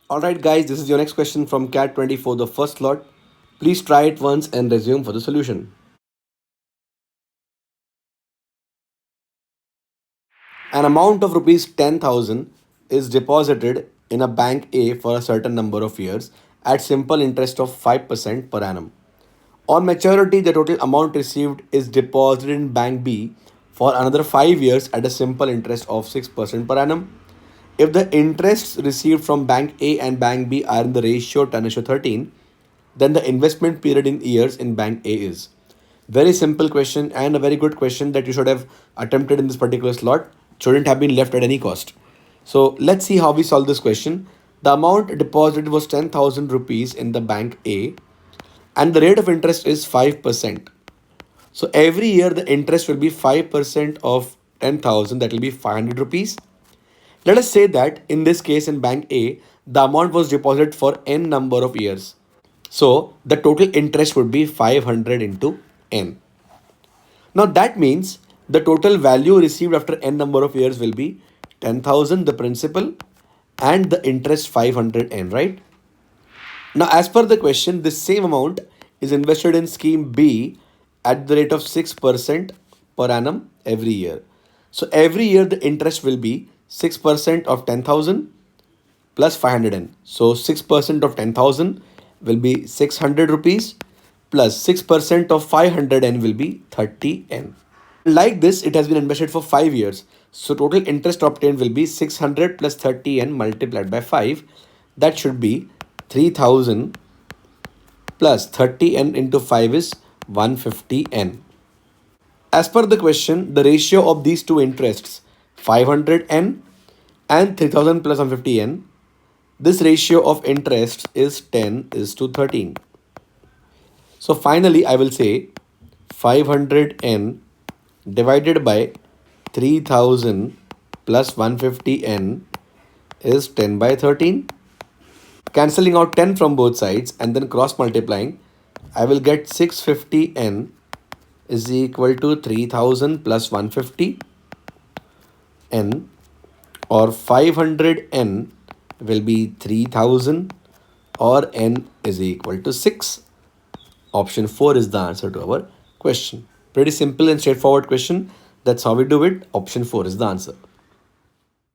Alright guys, this is your next question from Cat24, the first slot. Please try it once and resume for the solution. An amount of rupees 10,000 is deposited in a bank A for a certain number of years at simple interest of 5% per annum. On maturity, the total amount received is deposited in bank B for another 5 years at a simple interest of 6% per annum. If the interests received from bank A and bank B are in the ratio 10:13, then the investment period in years in bank A is. Very simple question and a very good question that you should have attempted in this particular slot. Shouldn't have been left at any cost. So let's see how we solve this question. The amount deposited was 10,000 rupees in the bank A and the rate of interest is 5%. So every year the interest will be 5% of 10,000, that will be 500 rupees. Let us say that in this case in bank A, the amount was deposited for n number of years. So the total interest would be 500 into n. Now that means the total value received after n number of years will be 10,000 the principal and the interest 500 n, right? Now as per the question, this same amount is invested in scheme B at the rate of 6% per annum every year. So every year the interest will be 6% of 10,000 plus 500n. So 6% of 10,000 will be 600 rupees plus 6% of 500n will be 30n. Like this, it has been invested for 5 years. So total interest obtained will be 600 plus 30n multiplied by 5. That should be 3000 plus 30n into 5 is 150n. As per the question, the ratio of these two interests, 500n and 3000 plus 150n, this ratio of interest is 10 is to 13. So finally, I will say 500n divided by 3000 plus 150n is 10 by 13. Cancelling out 10 from both sides and then cross multiplying, I will get 650n is equal to 3000 plus 150n, or 500n will be 3000, or n is equal to 6. Option 4 is the answer to our question. Pretty simple and straightforward question. That's how we do it. Option 4 is the answer.